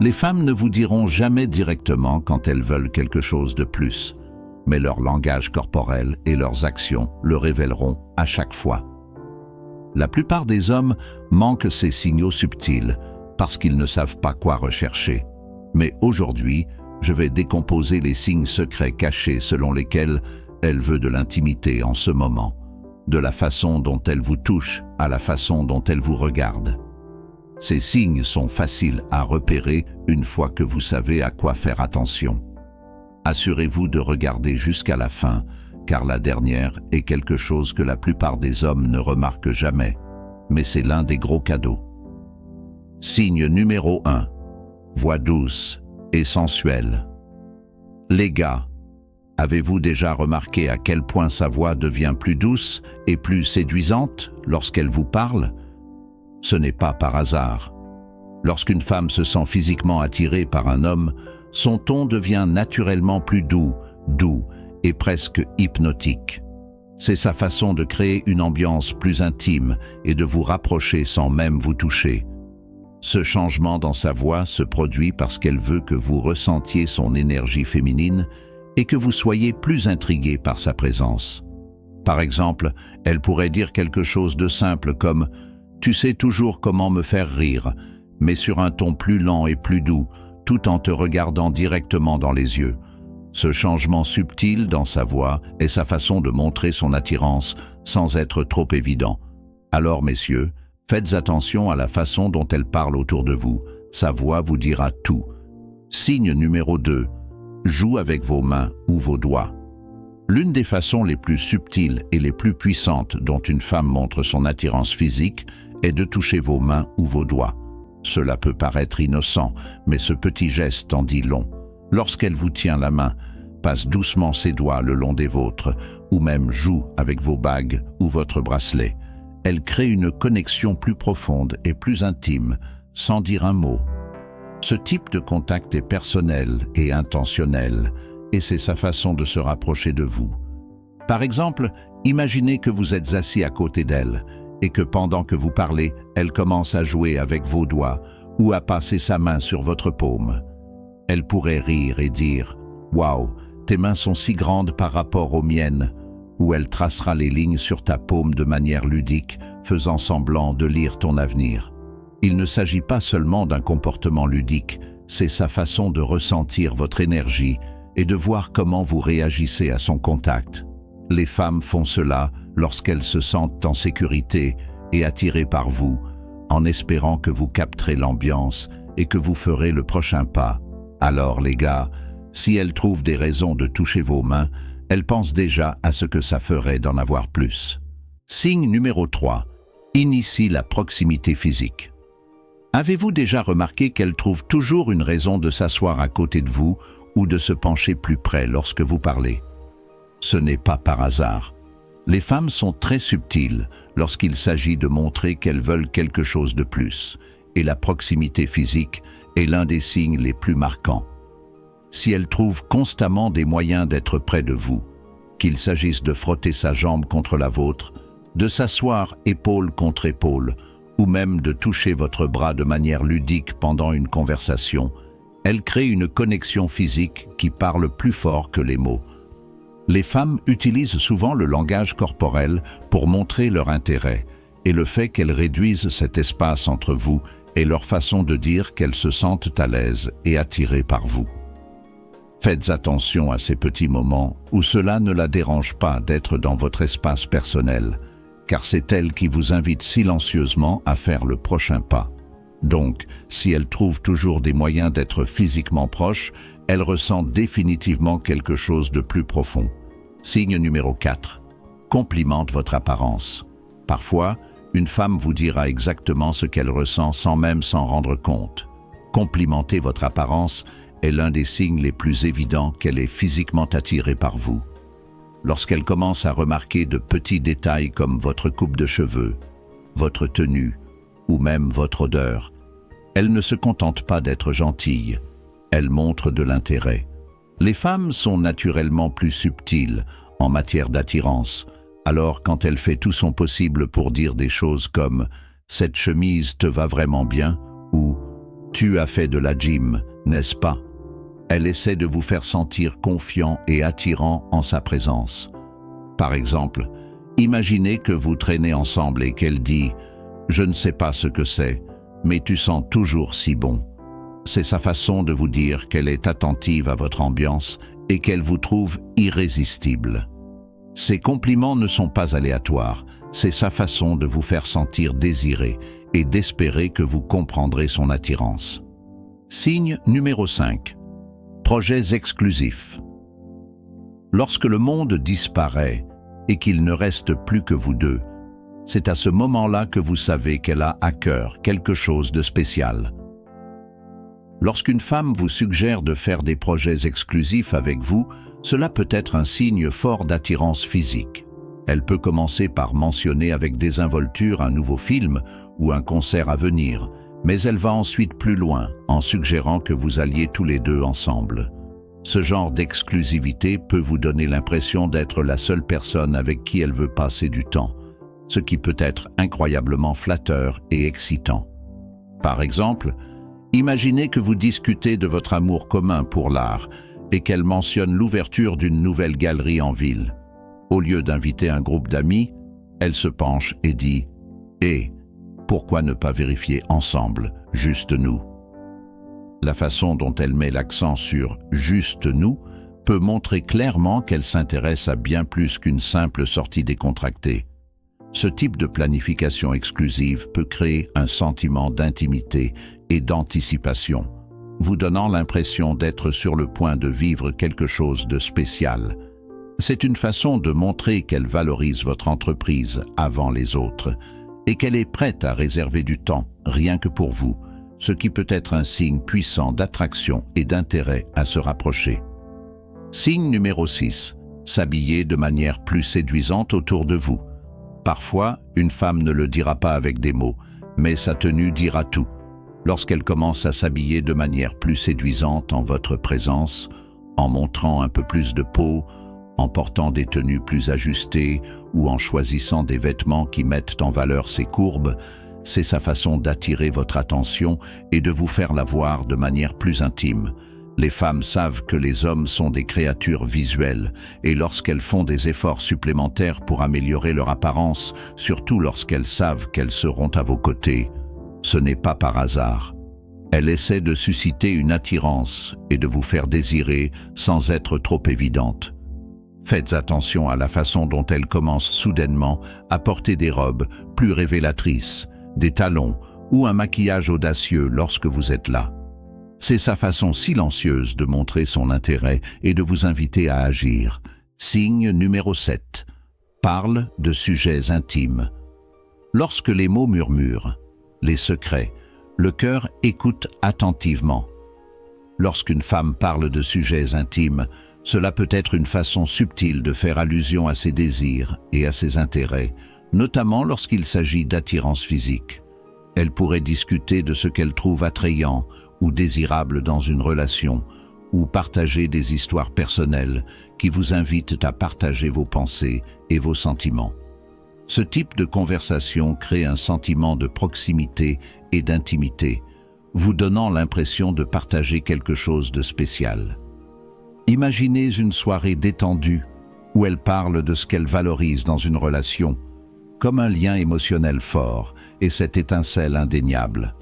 Les femmes ne vous diront jamais directement quand elles veulent quelque chose de plus, mais leur langage corporel et leurs actions le révéleront à chaque fois. La plupart des hommes manquent ces signaux subtils parce qu'ils ne savent pas quoi rechercher. Mais aujourd'hui, je vais décomposer les signes secrets cachés selon lesquels elle veut de l'intimité en ce moment, de la façon dont elle vous touche à la façon dont elle vous regarde. Ces signes sont faciles à repérer une fois que vous savez à quoi faire attention. Assurez-vous de regarder jusqu'à la fin, car la dernière est quelque chose que la plupart des hommes ne remarquent jamais, mais c'est l'un des gros cadeaux. Signe numéro 1. Voix douce et sensuelle. Les gars, avez-vous déjà remarqué à quel point sa voix devient plus douce et plus séduisante lorsqu'elle vous parle? Ce n'est pas par hasard. Lorsqu'une femme se sent physiquement attirée par un homme, son ton devient naturellement plus doux et presque hypnotique. C'est sa façon de créer une ambiance plus intime et de vous rapprocher sans même vous toucher. Ce changement dans sa voix se produit parce qu'elle veut que vous ressentiez son énergie féminine et que vous soyez plus intrigué par sa présence. Par exemple, elle pourrait dire quelque chose de simple comme « Tu sais toujours comment me faire rire », mais sur un ton plus lent et plus doux, tout en te regardant directement dans les yeux. Ce changement subtil dans sa voix est sa façon de montrer son attirance sans être trop évident. Alors, messieurs, faites attention à la façon dont elle parle autour de vous. Sa voix vous dira tout. Signe numéro 2. Joue avec vos mains ou vos doigts. L'une des façons les plus subtiles et les plus puissantes dont une femme montre son attirance physique est de toucher vos mains ou vos doigts. Cela peut paraître innocent, mais ce petit geste en dit long. Lorsqu'elle vous tient la main, passe doucement ses doigts le long des vôtres, ou même joue avec vos bagues ou votre bracelet. Elle crée une connexion plus profonde et plus intime, sans dire un mot. Ce type de contact est personnel et intentionnel, et c'est sa façon de se rapprocher de vous. Par exemple, imaginez que vous êtes assis à côté d'elle, et que pendant que vous parlez, elle commence à jouer avec vos doigts ou à passer sa main sur votre paume. Elle pourrait rire et dire « Waouh, tes mains sont si grandes par rapport aux miennes » ou elle tracera les lignes sur ta paume de manière ludique, faisant semblant de lire ton avenir. Il ne s'agit pas seulement d'un comportement ludique, c'est sa façon de ressentir votre énergie et de voir comment vous réagissez à son contact. Les femmes font cela lorsqu'elles se sentent en sécurité et attirées par vous, en espérant que vous capterez l'ambiance et que vous ferez le prochain pas. Alors les gars, si elles trouvent des raisons de toucher vos mains, elles pensent déjà à ce que ça ferait d'en avoir plus. Signe numéro 3. Initie la proximité physique. Avez-vous déjà remarqué qu'elle trouve toujours une raison de s'asseoir à côté de vous ou de se pencher plus près lorsque vous parlez? Ce n'est pas par hasard. Les femmes sont très subtiles lorsqu'il s'agit de montrer qu'elles veulent quelque chose de plus, et la proximité physique est l'un des signes les plus marquants. Si elle trouve constamment des moyens d'être près de vous, qu'il s'agisse de frotter sa jambe contre la vôtre, de s'asseoir épaule contre épaule, ou même de toucher votre bras de manière ludique pendant une conversation, elle crée une connexion physique qui parle plus fort que les mots. Les femmes utilisent souvent le langage corporel pour montrer leur intérêt, et le fait qu'elles réduisent cet espace entre vous est leur façon de dire qu'elles se sentent à l'aise et attirées par vous. Faites attention à ces petits moments où cela ne la dérange pas d'être dans votre espace personnel, car c'est elle qui vous invite silencieusement à faire le prochain pas. Donc, si elle trouve toujours des moyens d'être physiquement proche, elle ressent définitivement quelque chose de plus profond. Signe numéro 4. Complimente votre apparence. Parfois, une femme vous dira exactement ce qu'elle ressent sans même s'en rendre compte. Complimenter votre apparence est l'un des signes les plus évidents qu'elle est physiquement attirée par vous. Lorsqu'elle commence à remarquer de petits détails comme votre coupe de cheveux, votre tenue ou même votre odeur, elle ne se contente pas d'être gentille, elle montre de l'intérêt. Les femmes sont naturellement plus subtiles en matière d'attirance, alors quand elle fait tout son possible pour dire des choses comme « cette chemise te va vraiment bien » ou Tu as fait de la gym, n'est-ce pas? Elle essaie de vous faire sentir confiant et attirant en sa présence. Par exemple, imaginez que vous traînez ensemble et qu'elle dit « Je ne sais pas ce que c'est, mais tu sens toujours si bon ». C'est sa façon de vous dire qu'elle est attentive à votre ambiance et qu'elle vous trouve irrésistible. Ces compliments ne sont pas aléatoires, c'est sa façon de vous faire sentir désiré et d'espérer que vous comprendrez son attirance. Signe numéro 5. Projets exclusifs. Lorsque le monde disparaît et qu'il ne reste plus que vous deux, c'est à ce moment-là que vous savez qu'elle a à cœur quelque chose de spécial. Lorsqu'une femme vous suggère de faire des projets exclusifs avec vous, cela peut être un signe fort d'attirance physique. Elle peut commencer par mentionner avec désinvolture un nouveau film ou un concert à venir, mais elle va ensuite plus loin en suggérant que vous alliez tous les deux ensemble. Ce genre d'exclusivité peut vous donner l'impression d'être la seule personne avec qui elle veut passer du temps, ce qui peut être incroyablement flatteur et excitant. Par exemple, imaginez que vous discutez de votre amour commun pour l'art et qu'elle mentionne l'ouverture d'une nouvelle galerie en ville. Au lieu d'inviter un groupe d'amis, elle se penche et dit « Eh, pourquoi ne pas vérifier ensemble, juste nous ?» La façon dont elle met l'accent sur « juste nous » peut montrer clairement qu'elle s'intéresse à bien plus qu'une simple sortie décontractée. Ce type de planification exclusive peut créer un sentiment d'intimité et d'anticipation, vous donnant l'impression d'être sur le point de vivre quelque chose de spécial. C'est une façon de montrer qu'elle valorise votre entreprise avant les autres et qu'elle est prête à réserver du temps rien que pour vous, ce qui peut être un signe puissant d'attraction et d'intérêt à se rapprocher. Signe numéro 6. S'habiller de manière plus séduisante autour de vous. Parfois, une femme ne le dira pas avec des mots, mais sa tenue dira tout. Lorsqu'elle commence à s'habiller de manière plus séduisante en votre présence, en montrant un peu plus de peau, en portant des tenues plus ajustées ou en choisissant des vêtements qui mettent en valeur ses courbes, c'est sa façon d'attirer votre attention et de vous faire la voir de manière plus intime. Les femmes savent que les hommes sont des créatures visuelles et lorsqu'elles font des efforts supplémentaires pour améliorer leur apparence, surtout lorsqu'elles savent qu'elles seront à vos côtés, ce n'est pas par hasard. Elle essaie de susciter une attirance et de vous faire désirer sans être trop évidente. Faites attention à la façon dont elle commence soudainement à porter des robes plus révélatrices, des talons ou un maquillage audacieux lorsque vous êtes là. C'est sa façon silencieuse de montrer son intérêt et de vous inviter à agir. Signe numéro 7. Parle de sujets intimes. Lorsque les mots murmurent, les secrets, le cœur écoute attentivement. Lorsqu'une femme parle de sujets intimes, cela peut être une façon subtile de faire allusion à ses désirs et à ses intérêts, notamment lorsqu'il s'agit d'attirance physique. Elle pourrait discuter de ce qu'elle trouve attrayant ou désirable dans une relation, ou partager des histoires personnelles qui vous invitent à partager vos pensées et vos sentiments. Ce type de conversation crée un sentiment de proximité et d'intimité, vous donnant l'impression de partager quelque chose de spécial. Imaginez une soirée détendue où elle parle de ce qu'elle valorise dans une relation, comme un lien émotionnel fort et cette étincelle indéniable.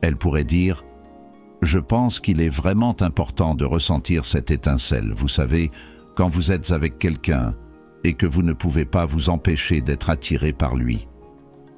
Elle pourrait dire « Je pense qu'il est vraiment important de ressentir cette étincelle, vous savez, quand vous êtes avec quelqu'un et que vous ne pouvez pas vous empêcher d'être attiré par lui. »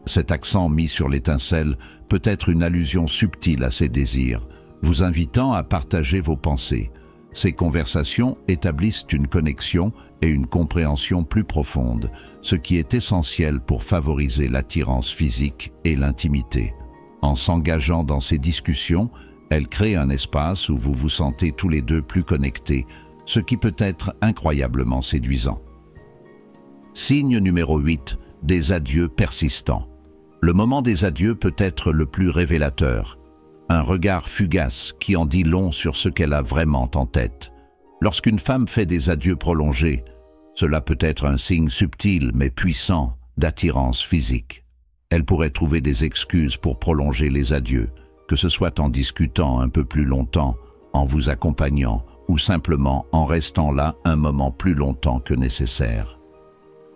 Cet accent mis sur l'étincelle peut être une allusion subtile à ses désirs, vous invitant à partager vos pensées. Ces conversations établissent une connexion et une compréhension plus profonde, ce qui est essentiel pour favoriser l'attirance physique et l'intimité. En s'engageant dans ces discussions, elle crée un espace où vous vous sentez tous les deux plus connectés, ce qui peut être incroyablement séduisant. Signe numéro 8, des adieux persistants. Le moment des adieux peut être le plus révélateur. Un regard fugace qui en dit long sur ce qu'elle a vraiment en tête. Lorsqu'une femme fait des adieux prolongés, cela peut être un signe subtil mais puissant d'attirance physique. Elle pourrait trouver des excuses pour prolonger les adieux, que ce soit en discutant un peu plus longtemps, en vous accompagnant ou simplement en restant là un moment plus longtemps que nécessaire.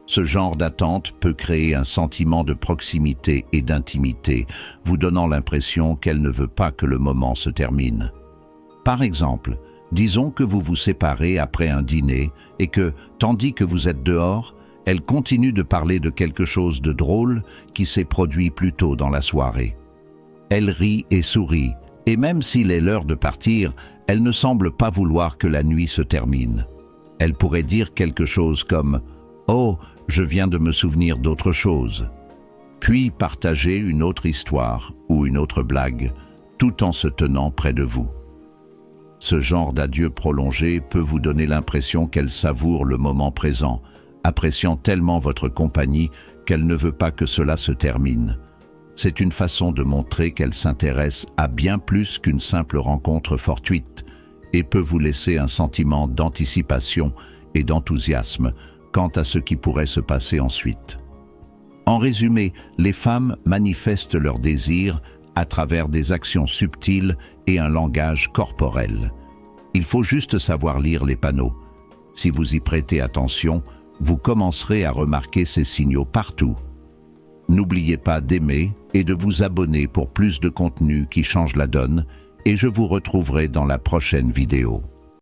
Ce genre d'attente peut créer un sentiment de proximité et d'intimité, vous donnant l'impression qu'elle ne veut pas que le moment se termine. Par exemple, disons que vous vous séparez après un dîner et que, tandis que vous êtes dehors, elle continue de parler de quelque chose de drôle qui s'est produit plus tôt dans la soirée. Elle rit et sourit, et même s'il est l'heure de partir, elle ne semble pas vouloir que la nuit se termine. Elle pourrait dire quelque chose comme « Oh, je viens de me souvenir d'autre chose », puis partager une autre histoire ou une autre blague, tout en se tenant près de vous. Ce genre d'adieu prolongé peut vous donner l'impression qu'elle savoure le moment présent, appréciant tellement votre compagnie qu'elle ne veut pas que cela se termine. C'est une façon de montrer qu'elle s'intéresse à bien plus qu'une simple rencontre fortuite et peut vous laisser un sentiment d'anticipation et d'enthousiasme quant à ce qui pourrait se passer ensuite. En résumé, les femmes manifestent leur désir à travers des actions subtiles et un langage corporel. Il faut juste savoir lire les panneaux. Si vous y prêtez attention, vous commencerez à remarquer ces signaux partout. N'oubliez pas d'aimer et de vous abonner pour plus de contenu qui change la donne, et je vous retrouverai dans la prochaine vidéo.